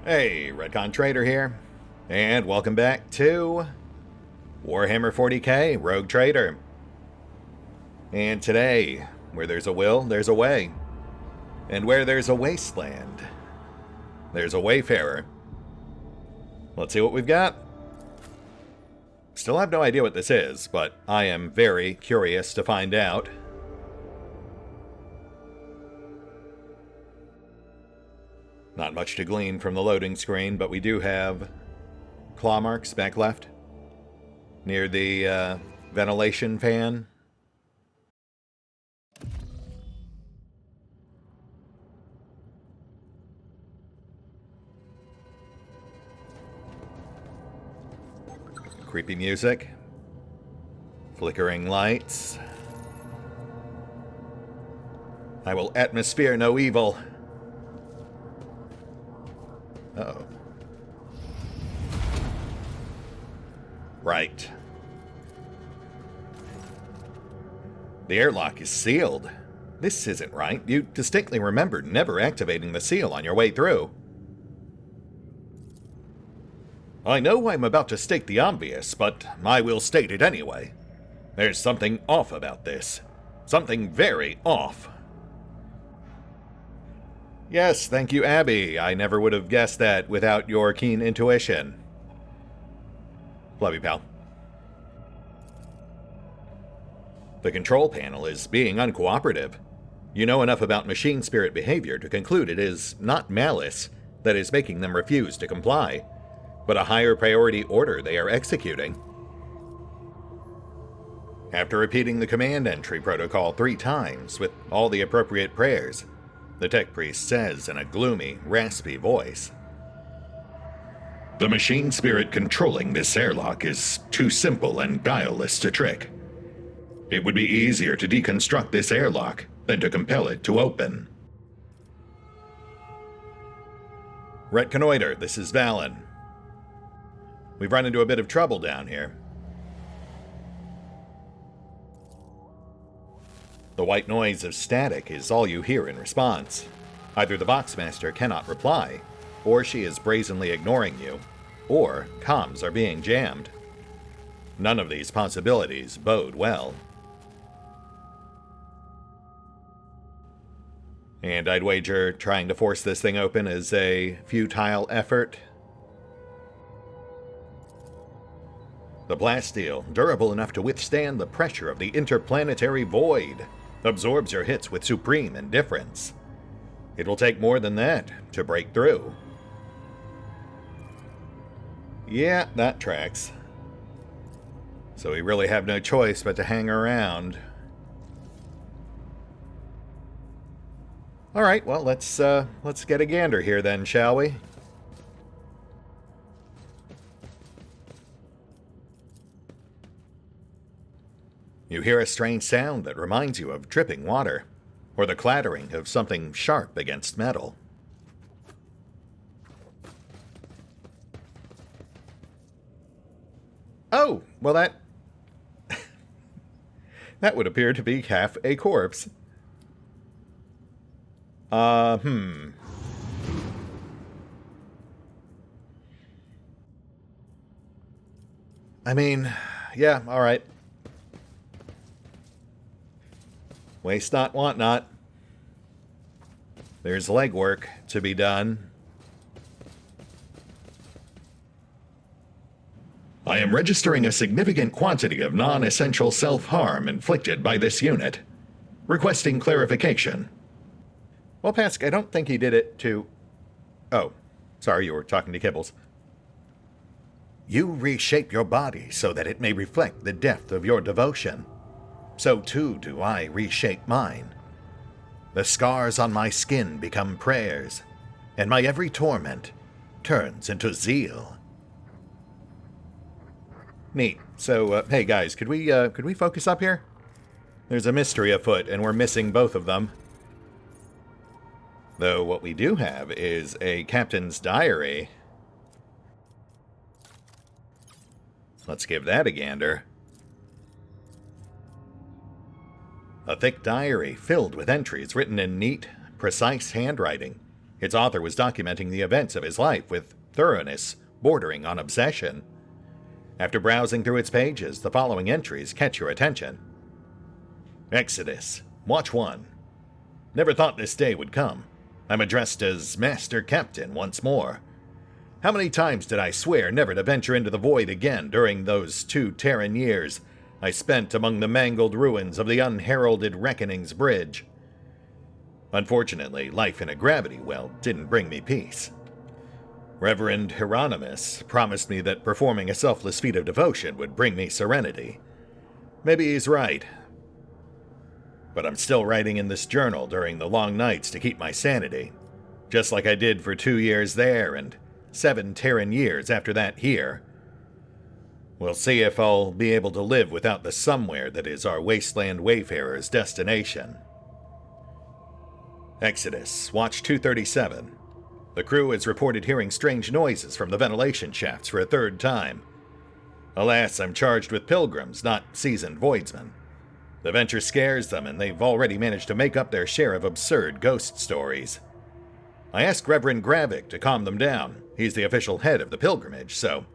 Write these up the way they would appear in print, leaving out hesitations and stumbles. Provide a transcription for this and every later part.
Hey, RetconRaider here, and welcome back to Warhammer 40k Rogue Trader. And today, where there's a will, there's a way. And where there's a wasteland, there's a wayfarer. Let's see what we've got. Still have no idea what this is, but I am very curious to find out. Not much to glean from the loading screen, but we do have claw marks back left near the ventilation fan. Creepy music. Flickering lights. I will atmosphere no evil. Uh-oh. Right. The airlock is sealed. This isn't right. You distinctly remembered never activating the seal on your way through. I know I'm about to state the obvious, but I will state it anyway. There's something off about this. Something very off. Yes, thank you, Abby. I never would have guessed that without your keen intuition. Love you, pal. The control panel is being uncooperative. You know enough about machine spirit behavior to conclude it is not malice that is making them refuse to comply, but a higher priority order they are executing. After repeating the command entry protocol 3 times with all the appropriate prayers, the tech priest says in a gloomy, raspy voice, "The machine spirit controlling this airlock is too simple and guileless to trick. It would be easier to deconstruct this airlock than to compel it to open." RetconRaider, this is Valin. We've run into a bit of trouble down here. The white noise of static is all you hear in response. Either the Boxmaster cannot reply, or she is brazenly ignoring you, or comms are being jammed. None of these possibilities bode well. And I'd wager trying to force this thing open is a futile effort. The blasteel, durable enough to withstand the pressure of the interplanetary void, absorbs your hits with supreme indifference. It will take more than that to break through. Yeah, that tracks. So we really have no choice but to hang around. Alright, well, let's get a gander here then, shall we? You hear a strange sound that reminds you of dripping water, or the clattering of something sharp against metal. Oh, well that would appear to be half a corpse. I mean, yeah, alright. Waste not, want not. There's legwork to be done. I am registering a significant quantity of non-essential self-harm inflicted by this unit. Requesting clarification. Well, Pask, I don't think he did it to... Oh, sorry, you were talking to Kibbles. You reshape your body so that it may reflect the depth of your devotion. So too do I reshape mine. The scars on my skin become prayers, and my every torment turns into zeal. Neat. So, hey guys, could we focus up here? There's a mystery afoot, and we're missing both of them. Though what we do have is a captain's diary. Let's give that a gander. A thick diary filled with entries written in neat, precise handwriting Its author was documenting the events of his life with thoroughness bordering on obsession. After browsing through its pages, the following entries catch your attention. Exodus, Watch 1. Never thought this day would come. I'm addressed as Master Captain once more. How many times did I swear never to venture into the void again during those 2 Terran years I spent among the mangled ruins of the unheralded Reckoning's Bridge? Unfortunately, life in a gravity well didn't bring me peace. Reverend Hieronymus promised me that performing a selfless feat of devotion would bring me serenity. Maybe he's right. But I'm still writing in this journal during the long nights to keep my sanity, just like I did for 2 years there and 7 Terran years after that here. We'll see if I'll be able to live without the somewhere that is our wasteland wayfarer's destination. Exodus, Watch 237. The crew has reported hearing strange noises from the ventilation shafts for a 3rd time. Alas, I'm charged with pilgrims, not seasoned voidsmen. The venture scares them, and they've already managed to make up their share of absurd ghost stories. I asked Reverend Gravik to calm them down. He's the official head of the pilgrimage, so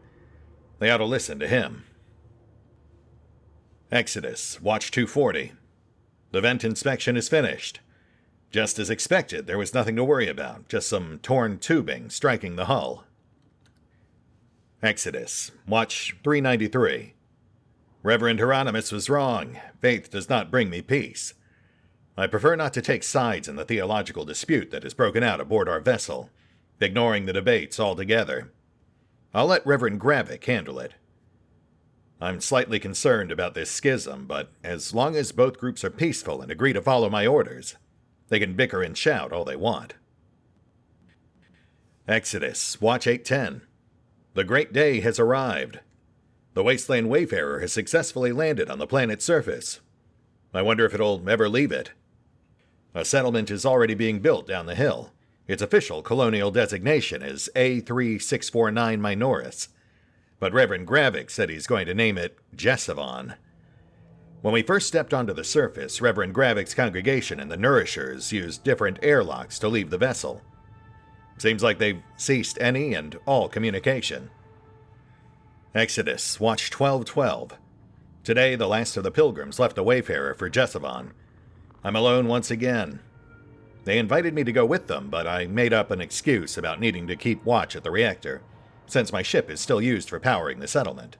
they ought to listen to him. Exodus, Watch 240. The vent inspection is finished. Just as expected, there was nothing to worry about, just some torn tubing striking the hull. Exodus, Watch 393. Reverend Hieronymus was wrong. Faith does not bring me peace. I prefer not to take sides in the theological dispute that has broken out aboard our vessel, ignoring the debates altogether. I'll let Reverend Gravik handle it. I'm slightly concerned about this schism, but as long as both groups are peaceful and agree to follow my orders, they can bicker and shout all they want. Exodus, Watch 810. The great day has arrived. The Wasteland Wayfarer has successfully landed on the planet's surface. I wonder if it'll ever leave it. A settlement is already being built down the hill. Its official colonial designation is A3649 Minoris, but Reverend Gravik said he's going to name it Jessavon. When we first stepped onto the surface, Reverend Gravik's congregation and the Nourishers used different airlocks to leave the vessel. Seems like they've ceased any and all communication. Exodus, Watch 1212. Today, the last of the pilgrims left the Wayfarer for Jessavon. I'm alone once again. They invited me to go with them, but I made up an excuse about needing to keep watch at the reactor, since my ship is still used for powering the settlement.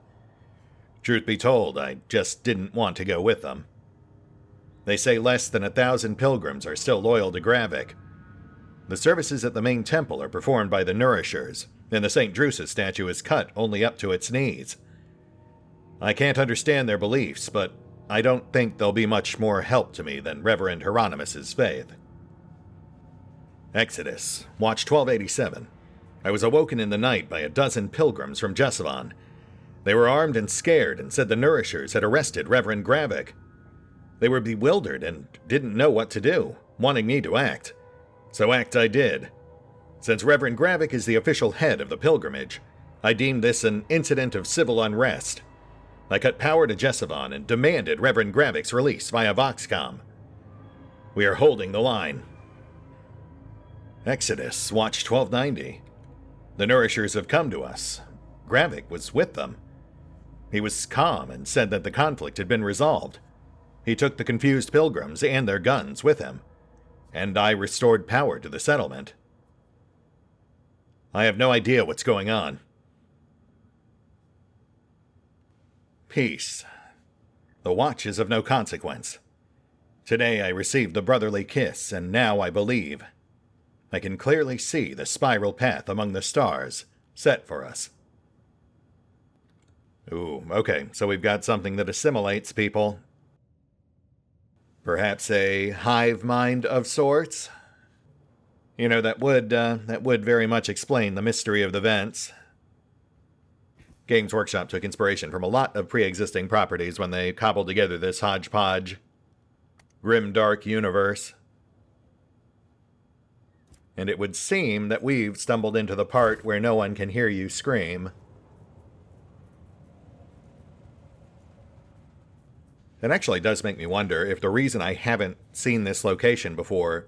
Truth be told, I just didn't want to go with them. They say less than 1,000 pilgrims are still loyal to Gravik. The services at the main temple are performed by the Nourishers, and the St. Drusus statue is cut only up to its knees. I can't understand their beliefs, but I don't think they'll be much more help to me than Reverend Hieronymus's faith. Exodus, Watch 1287. I was awoken in the night by a dozen pilgrims from Jessavon. They were armed and scared and said the Nourishers had arrested Reverend Gravik. They were bewildered and didn't know what to do, wanting me to act. So act I did. Since Reverend Gravik is the official head of the pilgrimage, I deemed this an incident of civil unrest. I cut power to Jessavon and demanded Reverend Gravik's release via Voxcom. We are holding the line. Exodus, Watch 1290. The Nourishers have come to us. Gravik was with them. He was calm and said that the conflict had been resolved. He took the confused pilgrims and their guns with him, and I restored power to the settlement. I have no idea what's going on. Peace. The watch is of no consequence. Today I received the brotherly kiss, and now I believe. I can clearly see the spiral path among the stars set for us. Ooh, okay, so we've got something that assimilates people. Perhaps a hive mind of sorts? You know, that would very much explain the mystery of the vents. Games Workshop took inspiration from a lot of pre-existing properties when they cobbled together this hodgepodge, grim-dark universe. And it would seem that we've stumbled into the part where no one can hear you scream. It actually does make me wonder if the reason I haven't seen this location before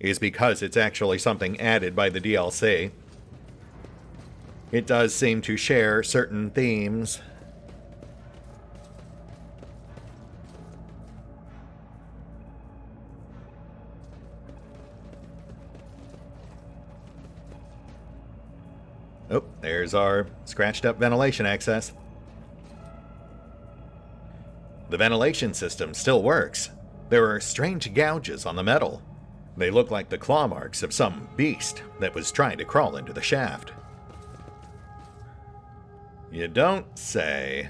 is because it's actually something added by the DLC. It does seem to share certain themes. Oh, there's our scratched up ventilation access. The ventilation system still works. There are strange gouges on the metal. They look like the claw marks of some beast that was trying to crawl into the shaft. You don't say.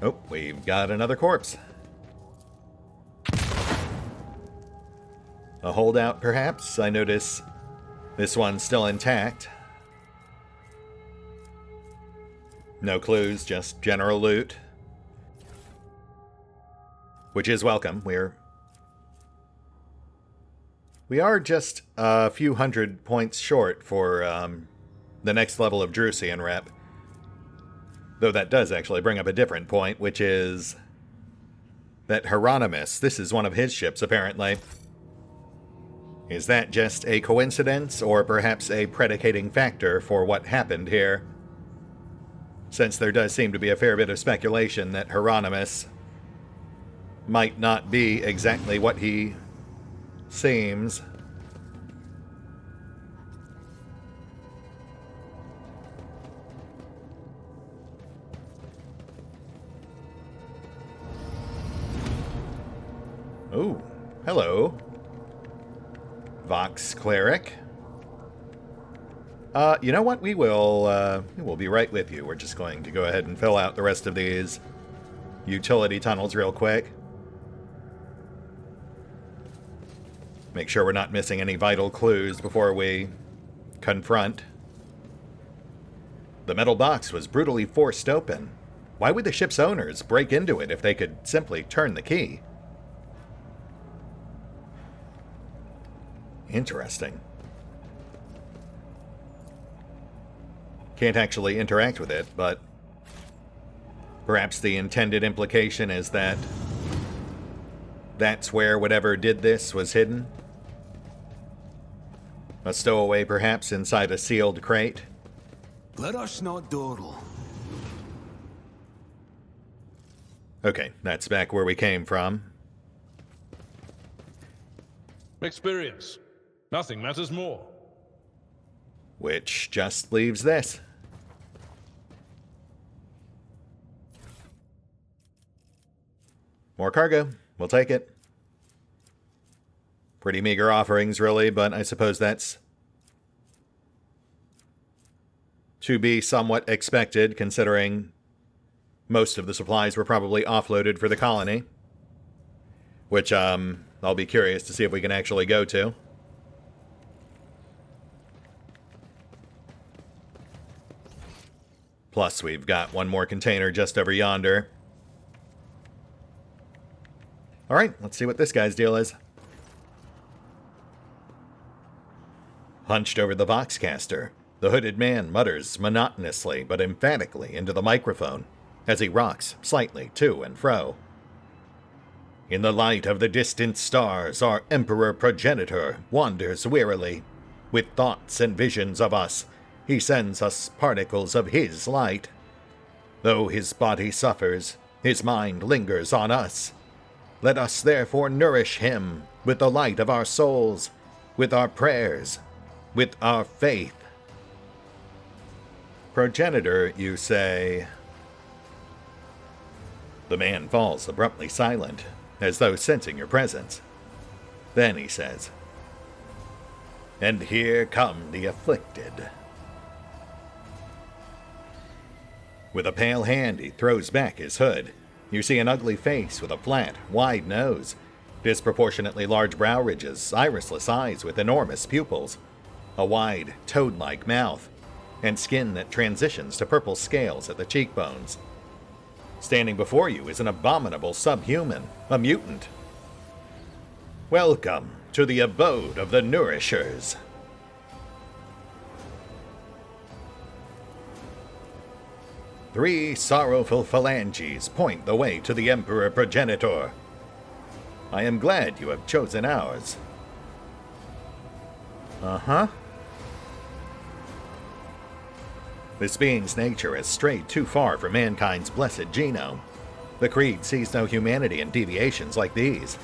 Oh, we've got another corpse. A holdout, perhaps? I notice this one's still intact. No clues, just general loot. Which is welcome. We are just a few hundred points short for the next level of Drusian rep. Though that does actually bring up a different point, which is that Hieronymus, this is one of his ships apparently. Is that just a coincidence, or perhaps a predicating factor for what happened here? Since there does seem to be a fair bit of speculation that Hieronymus might not be exactly what he seems. Oh, hello. Vox Cleric. You know what? We will be right with you. We're just going to go ahead and fill out the rest of these utility tunnels real quick. Make sure we're not missing any vital clues before we confront. The metal box was brutally forced open. Why would the ship's owners break into it if they could simply turn the key? Interesting. Can't actually interact with it, but perhaps the intended implication is that that's where whatever did this was hidden. A stowaway, perhaps, inside a sealed crate. Let us not dawdle. Okay, that's back where we came from. Experience. Nothing matters more. Which just leaves this. More cargo. We'll take it. Pretty meager offerings, really, but I suppose that's to be somewhat expected, considering most of the supplies were probably offloaded for the colony. Which, I'll be curious to see if we can actually go to. Plus, we've got one more container just over yonder. Alright, let's see what this guy's deal is. Hunched over the Voxcaster, the hooded man mutters monotonously but emphatically into the microphone as he rocks slightly to and fro. In the light of the distant stars, our Emperor Progenitor wanders wearily. With thoughts and visions of us, he sends us particles of his light. Though his body suffers, his mind lingers on us. Let us therefore nourish him with the light of our souls, with our prayers, with our faith. Progenitor, you say? The man falls abruptly silent, as though sensing your presence. Then he says, "And here come the afflicted." With a pale hand, he throws back his hood. You see an ugly face with a flat, wide nose, disproportionately large brow ridges, irisless eyes with enormous pupils, a wide, toad-like mouth, and skin that transitions to purple scales at the cheekbones. Standing before you is an abominable subhuman, a mutant. Welcome to the abode of the Nourishers. Three sorrowful phalanges point the way to the Emperor Progenitor. I am glad you have chosen ours. Uh-huh. This being's nature has strayed too far from mankind's blessed genome. The Creed sees no humanity in deviations like these,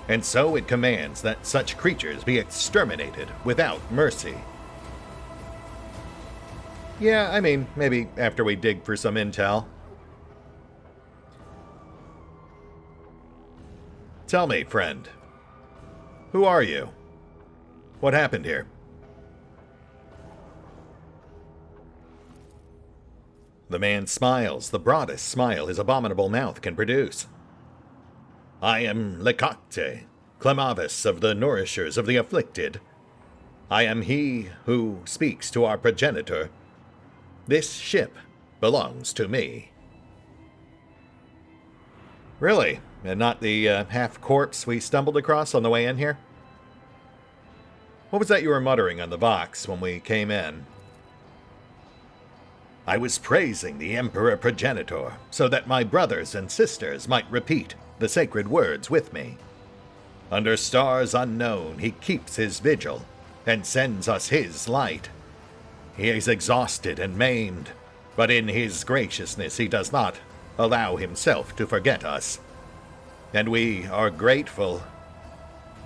and so it commands that such creatures be exterminated without mercy. Yeah, I mean, maybe after we dig for some intel. Tell me, friend, who are you? What happened here? The man smiles, the broadest smile his abominable mouth can produce. I am Lekakte, Clemavis of the Nourishers of the Afflicted. I am he who speaks to our progenitor. This ship belongs to me. Really? And not the half-corpse we stumbled across on the way in here? What was that you were muttering on the box when we came in? I was praising the Emperor Progenitor so that my brothers and sisters might repeat the sacred words with me. Under stars unknown, he keeps his vigil and sends us his light. He is exhausted and maimed, but in his graciousness he does not allow himself to forget us. And we are grateful.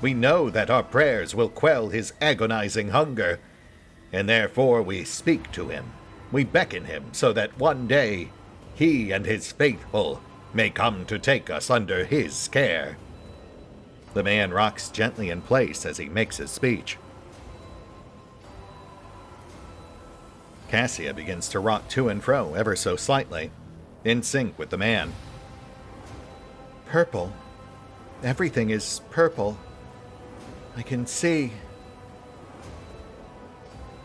We know that our prayers will quell his agonizing hunger, and therefore we speak to him. We beckon him so that one day he and his faithful may come to take us under his care. The man rocks gently in place as he makes his speech. Cassia begins to rock to and fro ever so slightly, in sync with the man. Purple. Everything is purple. I can see.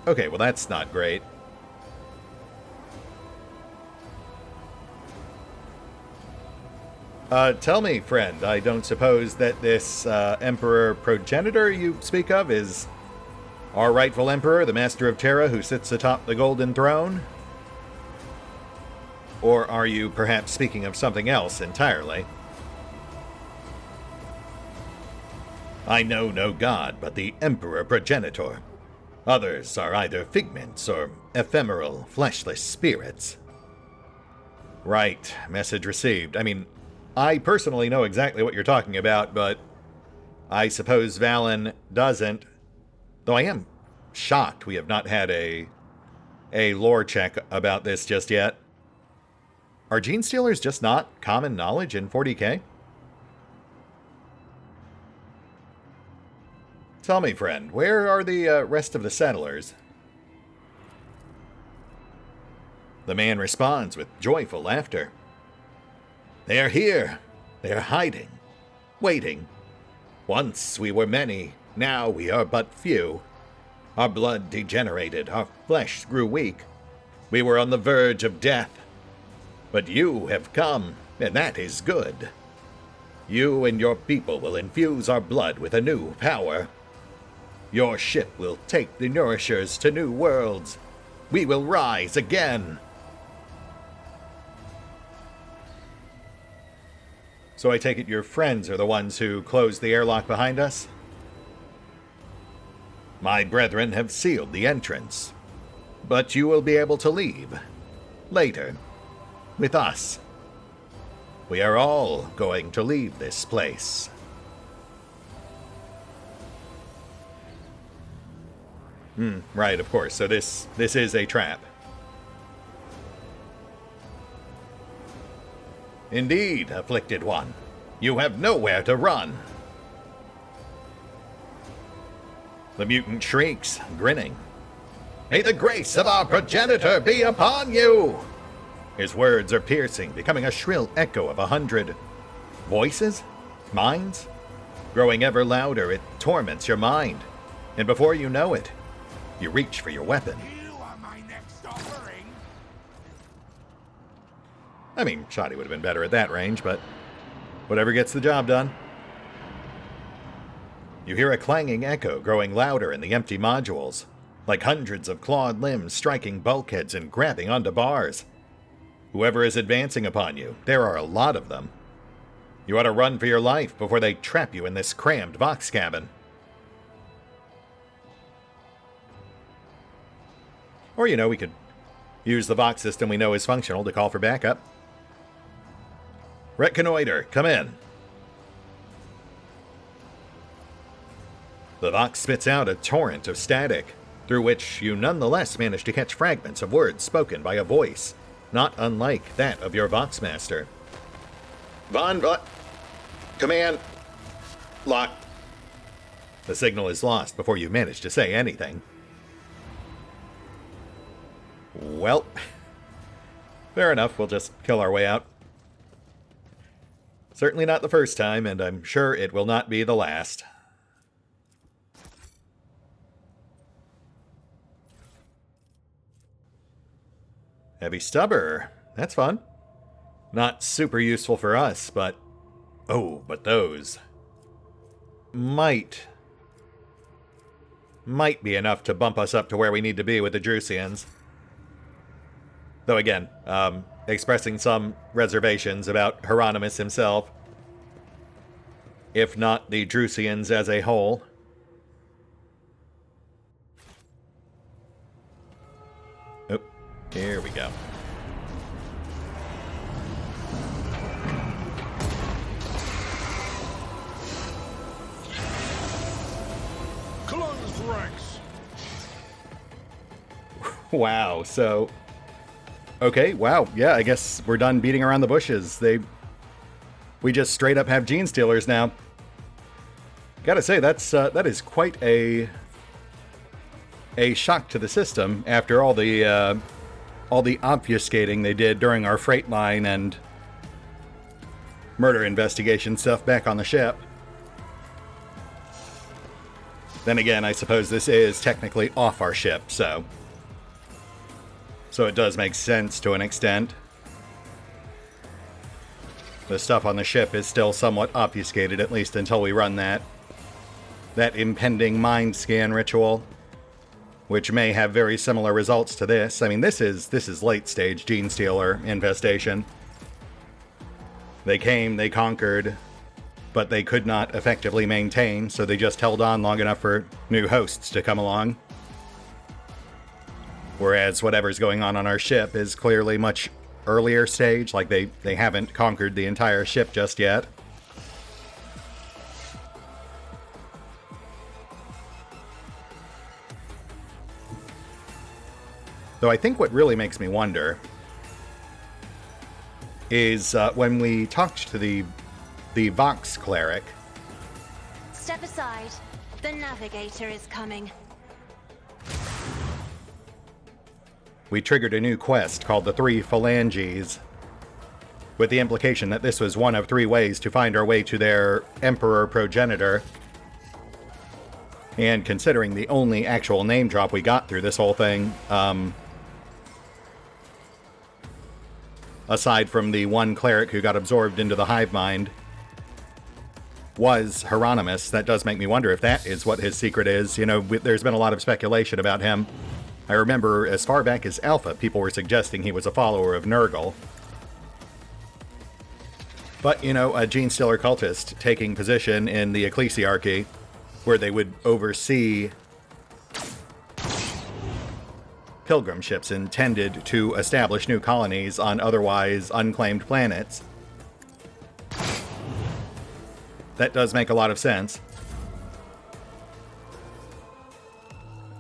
Okay, well that's not great. Tell me, friend, I don't suppose that this Emperor Progenitor you speak of is our rightful Emperor, the Master of Terra, who sits atop the Golden Throne? Or are you perhaps speaking of something else entirely? I know no god but the Emperor Progenitor. Others are either figments or ephemeral, fleshless spirits. Right, message received. I mean, I personally know exactly what you're talking about, but I suppose Valen doesn't. Though I am shocked we have not had a lore check about this just yet. Are gene stealers just not common knowledge in 40k? Tell me, friend, where are the rest of the settlers? The man responds with joyful laughter. They are here. They are hiding, waiting. Once we were many, now we are but few. Our blood degenerated, our flesh grew weak. We were on the verge of death. But you have come, and that is good. You and your people will infuse our blood with a new power. Your ship will take the Nourishers to new worlds. We will rise again. So I take it your friends are the ones who closed the airlock behind us? My brethren have sealed the entrance, but you will be able to leave later with us. We are all going to leave this place. Right, of course. So this is a trap. Indeed, afflicted one. You have nowhere to run. The mutant shrieks, grinning. May the grace of our progenitor be upon you! His words are piercing, becoming a shrill echo of 100 voices? Minds? Growing ever louder, it torments your mind. And before you know it, you reach for your weapon. You are my next offering. I mean, Shoddy would have been better at that range, but whatever gets the job done. You hear a clanging echo growing louder in the empty modules, like hundreds of clawed limbs striking bulkheads and grabbing onto bars. Whoever is advancing upon you, there are a lot of them. You ought to run for your life before they trap you in this crammed box cabin. Or, you know, we could use the Vox system we know is functional to call for backup. RetconRaider, come in. The Vox spits out a torrent of static, through which you nonetheless manage to catch fragments of words spoken by a voice, not unlike that of your Vox master. Command. Lock. The signal is lost before you manage to say anything. Well, fair enough, we'll just kill our way out. Certainly not the first time, and I'm sure it will not be the last. Heavy stubber. That's fun. Not super useful for us, but... Oh, but those... Might be enough to bump us up to where we need to be with the Drusians. Though again, expressing some reservations about Hieronymus himself. If not the Drusians as a whole. Oh, here we go. Closed ranks. Wow, so... Okay, wow, yeah, I guess we're done beating around the bushes. We just straight up have Gene Stealers now. Gotta say, that is quite a shock to the system after all the obfuscating they did during our freight line and murder investigation stuff back on the ship. Then again, I suppose this is technically off our ship, so it does make sense to an extent. The stuff on the ship is still somewhat obfuscated, at least until we run that impending mind scan ritual, which may have very similar results to this. I mean, this is late stage Gene Stealer infestation. They came, they conquered, but they could not effectively maintain, so they just held on long enough for new hosts to come along. Whereas whatever's going on our ship is clearly much earlier stage, like they haven't conquered the entire ship just yet. Though I think what really makes me wonder is when we talked to the Vox cleric. Step aside. The navigator is coming. We triggered a new quest called the Three Phalanges, with the implication that this was one of 3 ways to find our way to their Emperor progenitor. And considering the only actual name drop we got through this whole thing, aside from the one cleric who got absorbed into the hive mind, was Hieronymus, that does make me wonder if that is what his secret is. You know, there's been a lot of speculation about him. I remember as far back as Alpha, people were suggesting he was a follower of Nurgle. But, you know, a Gene Stealer cultist taking position in the Ecclesiarchy, where they would oversee pilgrim ships intended to establish new colonies on otherwise unclaimed planets. That does make a lot of sense.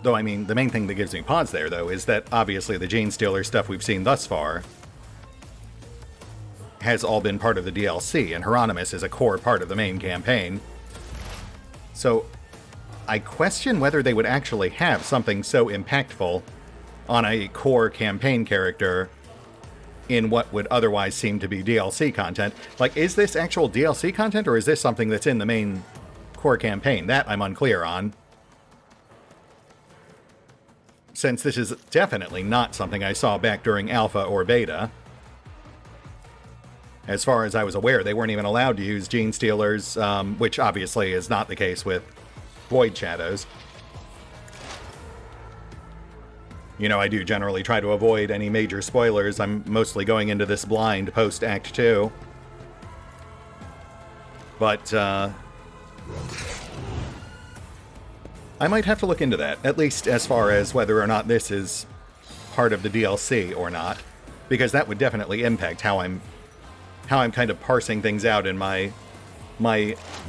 Though, I mean, the main thing that gives me pause there, though, is that obviously the Gene Stealer stuff we've seen thus far has all been part of the DLC, and Hieronymus is a core part of the main campaign. So, I question whether they would actually have something so impactful on a core campaign character in what would otherwise seem to be DLC content. Like, is this actual DLC content, or is this something that's in the main core campaign? That I'm unclear on, since this is definitely not something I saw back during Alpha or Beta. As far as I was aware, they weren't even allowed to use Gene Stealers, which obviously is not the case with Void Shadows. You know, I do generally try to avoid any major spoilers. I'm mostly going into this blind post-Act 2. But, I might have to look into that, at least as far as whether or not this is part of the DLC or not, because that would definitely impact how I'm kind of parsing things out in my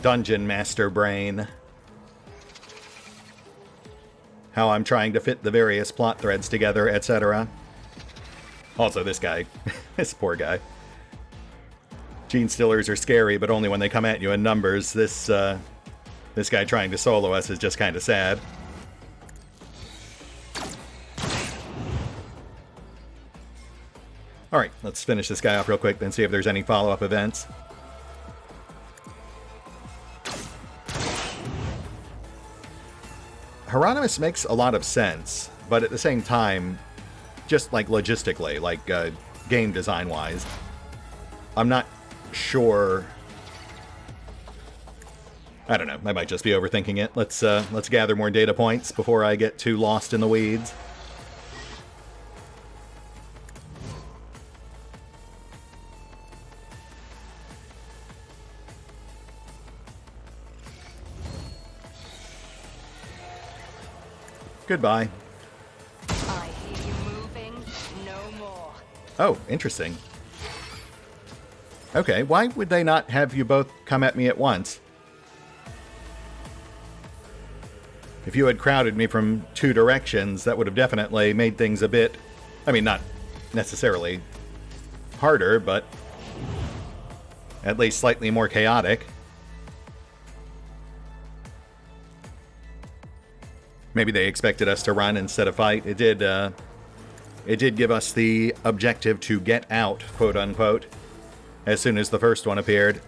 dungeon master brain. How I'm trying to fit the various plot threads together, etc. Also, this guy. This poor guy. Gene Stealers are scary, but only when they come at you in numbers. This guy trying to solo us is just kind of sad. Alright, let's finish this guy off real quick, then see if there's any follow-up events. Hieronymus makes a lot of sense, but at the same time, just like logistically, like game design-wise, I'm not sure. I don't know, I might just be overthinking it. Let's gather more data points before I get too lost in the weeds. Goodbye. I hear you moving. No more. Oh, interesting. Okay, why would they not have you both come at me at once? If you had crowded me from two directions, that would have definitely made things a bit... I mean, not necessarily harder, but at least slightly more chaotic. Maybe they expected us to run instead of fight. It did give us the objective to get out, quote-unquote, as soon as the first one appeared.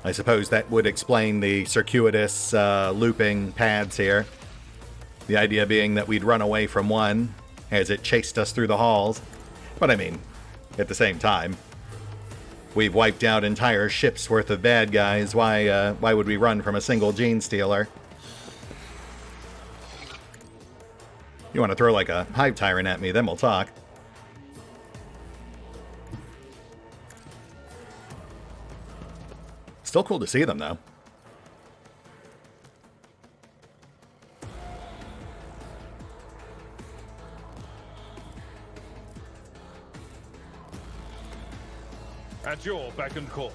I suppose that would explain the circuitous looping paths here. The idea being that we'd run away from one as it chased us through the halls. But I mean, at the same time, we've wiped out entire ships worth of bad guys. Why would we run from a single Gene Stealer? You want to throw like a Hive Tyrant at me, then we'll talk. Still cool to see them, though. At your beck and call.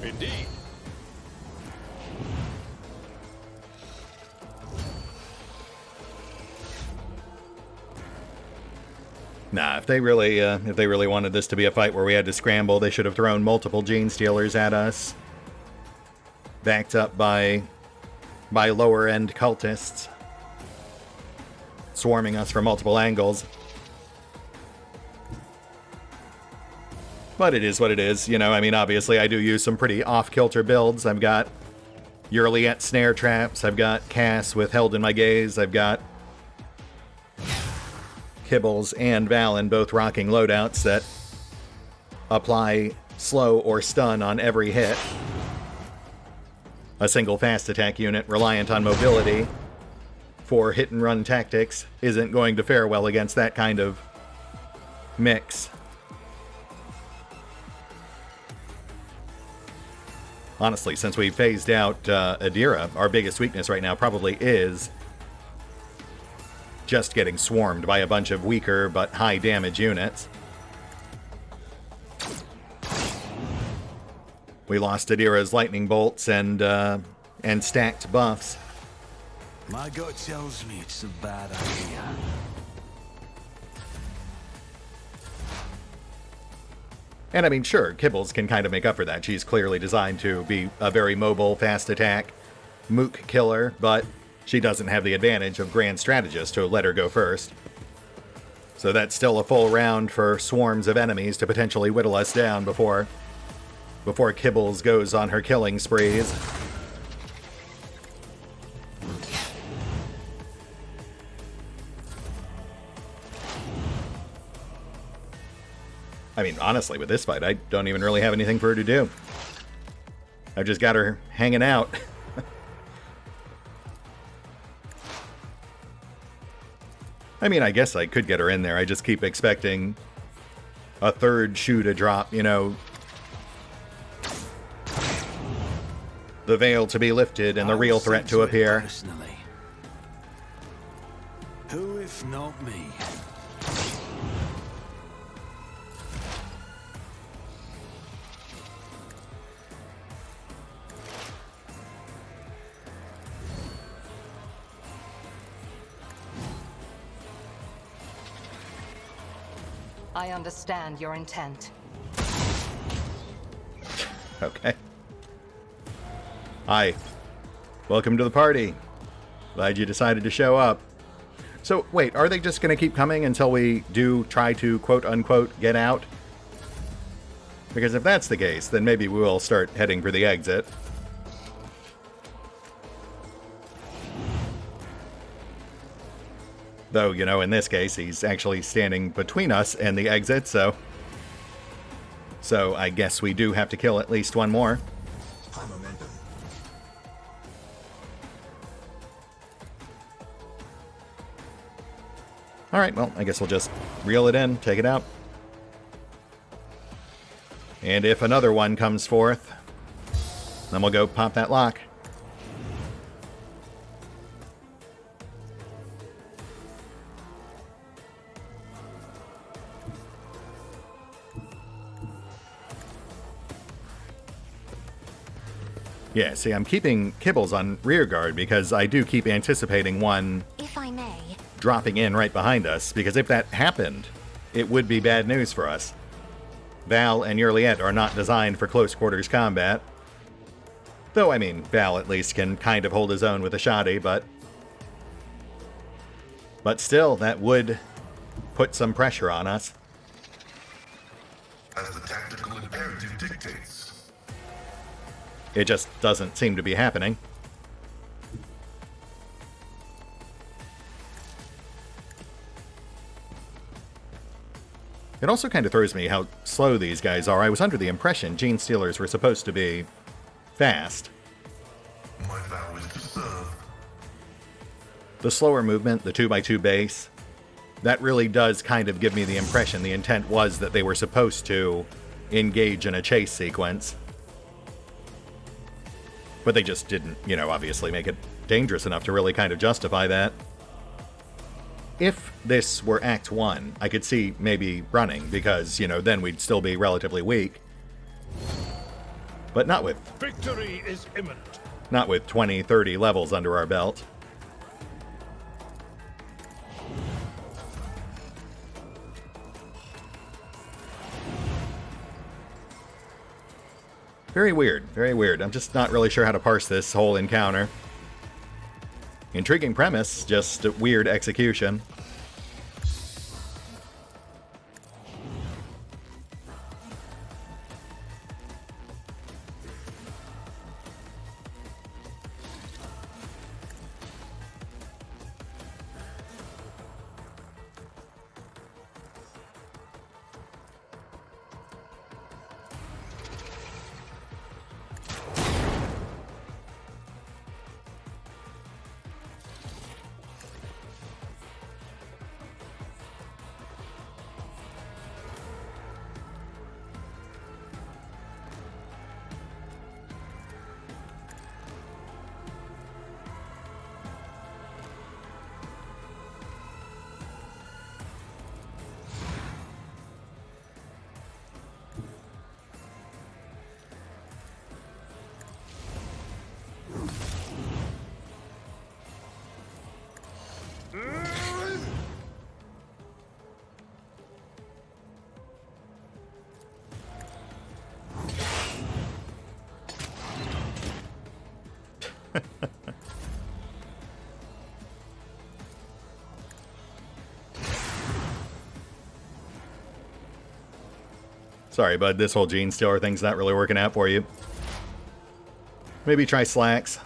Indeed. Nah, if they really wanted this to be a fight where we had to scramble, they should have thrown multiple Gene Stealers at us, backed up by lower-end cultists, swarming us from multiple angles. But it is what it is, you know. I mean, obviously, I do use some pretty off-kilter builds. I've got Yurliet snare traps. I've got Cass with Held in My Gaze. I've got Kibbles and Valen both rocking loadouts that apply slow or stun on every hit. A single fast attack unit reliant on mobility for hit and run tactics isn't going to fare well against that kind of mix. Honestly, since we phased out Adira, our biggest weakness right now probably is just getting swarmed by a bunch of weaker but high damage units. We lost Adira's lightning bolts and stacked buffs. My gut tells me it's a bad idea. And I mean, sure, Kibbles can kind of make up for that. She's clearly designed to be a very mobile, fast attack mook killer, but she doesn't have the advantage of Grand Strategist to let her go first. So that's still a full round for swarms of enemies to potentially whittle us down before Kibbles goes on her killing sprees. I mean, honestly, with this fight, I don't even really have anything for her to do. I've just got her hanging out. I mean, I guess I could get her in there. I just keep expecting a third shoe to drop, you know. The veil to be lifted and the real threat to appear. Who if not me? I understand your intent. Okay. Hi. Welcome to the party. Glad you decided to show up. So, wait, are they just going to keep coming until we do try to quote-unquote get out? Because if that's the case, then maybe we will start heading for the exit. Though, you know, in this case, he's actually standing between us and the exit, so I guess we do have to kill at least one more. High momentum. Alright, well, I guess we'll just reel it in, take it out. And if another one comes forth, then we'll go pop that lock. Yeah, see, I'm keeping kibbles on rear guard because I do keep anticipating one If I may. dropping in right behind us, because if that happened, it would be bad news for us. Val and Yurliet are not designed for close quarters combat. Though, I mean, Val at least can kind of hold his own with a shotty, but still, that would put some pressure on us. As the tactical imperative dictates. It just doesn't seem to be happening. It also kind of throws me how slow these guys are. I was under the impression Gene Stealers were supposed to be fast. My vow is to serve. The slower movement, the 2x2 base, that really does kind of give me the impression the intent was that they were supposed to engage in a chase sequence. But they just didn't, you know, obviously make it dangerous enough to really kind of justify that. If this were Act 1, I could see maybe running, because, you know, then we'd still be relatively weak. But not with Victory is imminent. 20, 30 levels under our belt. Very weird, very weird. I'm just not really sure how to parse this whole encounter. Intriguing premise, just a weird execution. Sorry, bud, this whole Gene Stealer thing's not really working out for you. Maybe try slacks.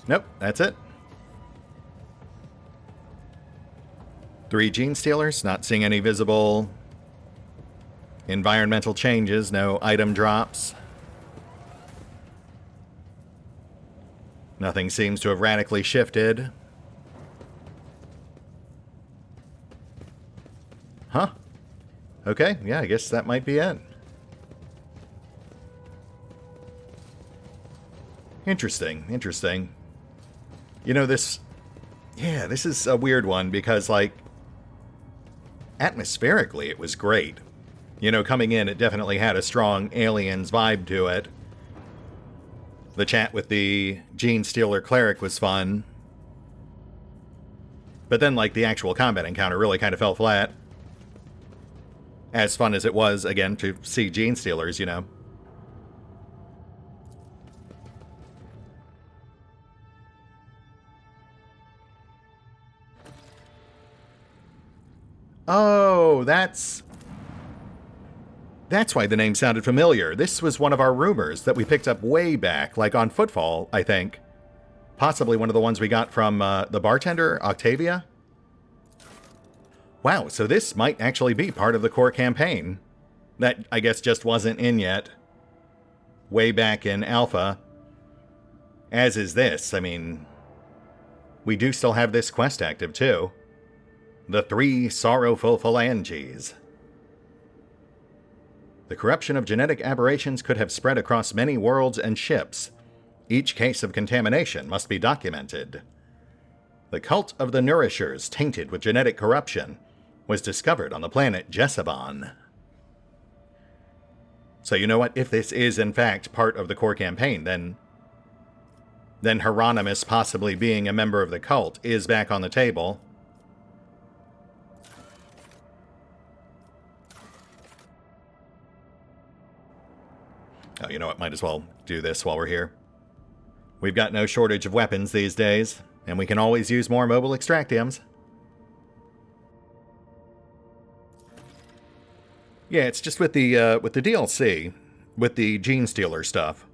Nope, that's it. 3 gene stealers, not seeing any visible environmental changes, no item drops. Nothing seems to have radically shifted. Huh. Okay, yeah, I guess that might be it. Interesting, interesting. You know, this is a weird one because, like, atmospherically it was great. You know, coming in, it definitely had a strong Aliens vibe to it. The chat with the Gene Stealer Cleric was fun. But then, like, the actual combat encounter really kind of fell flat. As fun as it was, again, to see Gene Stealers, you know. Oh, that's why the name sounded familiar. This was one of our rumors that we picked up way back, like on Footfall, I think. Possibly one of the ones we got from the bartender, Octavia. Wow, so this might actually be part of the core campaign. That, I guess, just wasn't in yet. Way back in Alpha. As is this. I mean, we do still have this quest active, too. The 3 Sorrowful Phalanges. The corruption of genetic aberrations could have spread across many worlds and ships. Each case of contamination must be documented. The cult of the Nourishers, tainted with genetic corruption, was discovered on the planet Jessabon. So you know what? If this is in fact part of the core campaign, then Hieronymus possibly being a member of the cult is back on the table. Oh, you know what? Might as well do this while we're here. We've got no shortage of weapons these days, and we can always use more mobile extractiums. Yeah, it's just with the DLC, with the Gene Stealer stuff.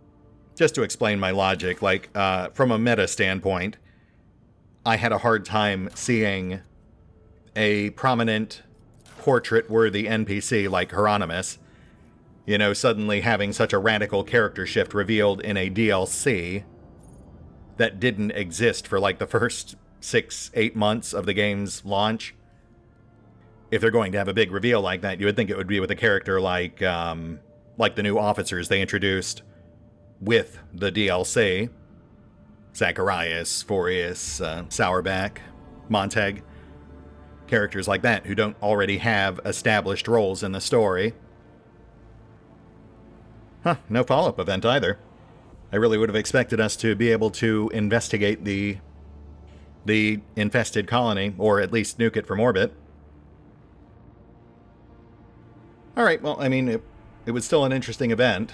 Just to explain my logic, like, from a meta standpoint, I had a hard time seeing a prominent, portrait-worthy NPC like Hieronymus, you know, suddenly having such a radical character shift revealed in a DLC that didn't exist for, like, the first 6-8 months of the game's launch. If they're going to have a big reveal like that, you would think it would be with a character like the new officers they introduced with the DLC. Zacharias, Forius, Sourback, Montag. Characters like that who don't already have established roles in the story. Huh, no follow-up event either. I really would have expected us to be able to investigate the infested colony, or at least nuke it from orbit. Alright, well, I mean, it was still an interesting event.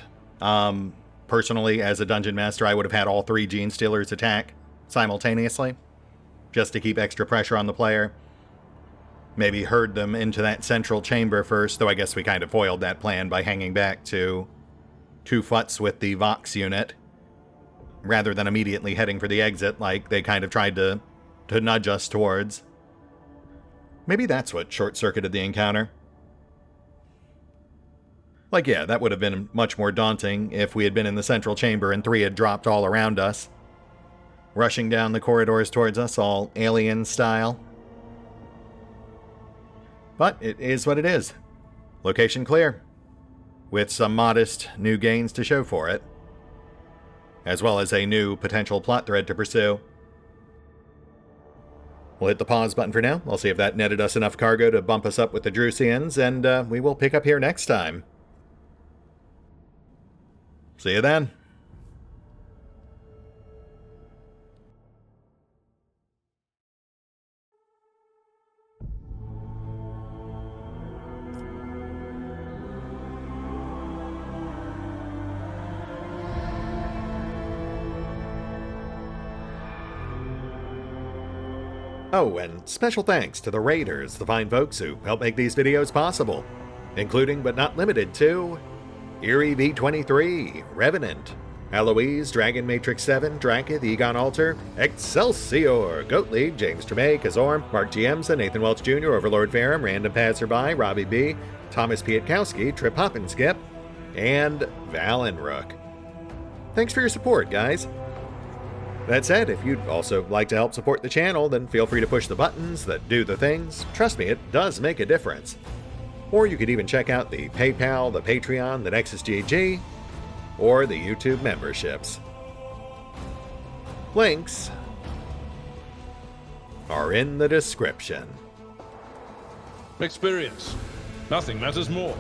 Personally, as a dungeon master, I would have had all 3 Gene Stealers attack simultaneously, just to keep extra pressure on the player. Maybe herd them into that central chamber first, though I guess we kind of foiled that plan by hanging back to 2 Futs with the Vox unit, rather than immediately heading for the exit like they kind of tried to nudge us towards. Maybe that's what short-circuited the encounter. Like, yeah, that would have been much more daunting if we had been in the central chamber and 3 had dropped all around us, rushing down the corridors towards us, all alien style. But it is what it is. Location clear, with some modest new gains to show for it, as well as a new potential plot thread to pursue. We'll hit the pause button for now. I'll see if that netted us enough cargo to bump us up with the Drusians, and we will pick up here next time. See you then. Oh, and special thanks to the Raiders, the fine folks who help make these videos possible, including but not limited to Eerie V23, Revenant, Alois, Dragon Matrix 7, Drakiith, EgonAlter, Exsellsior, Gottlieb, James Trimmier, Kazorm, Mark Giemza, Nathan Welch Jr., OverlordPherom, RandomPassrby, RobbyB, Tomasz Piątkowski, Triphoppenskip, and Valinrook. Thanks for your support, guys. That said, if you'd also like to help support the channel, then feel free to push the buttons that do the things. Trust me, it does make a difference. Or you could even check out the PayPal, the Patreon, the Nexus GG, or the YouTube memberships. Links are in the description. Experience. Nothing matters more.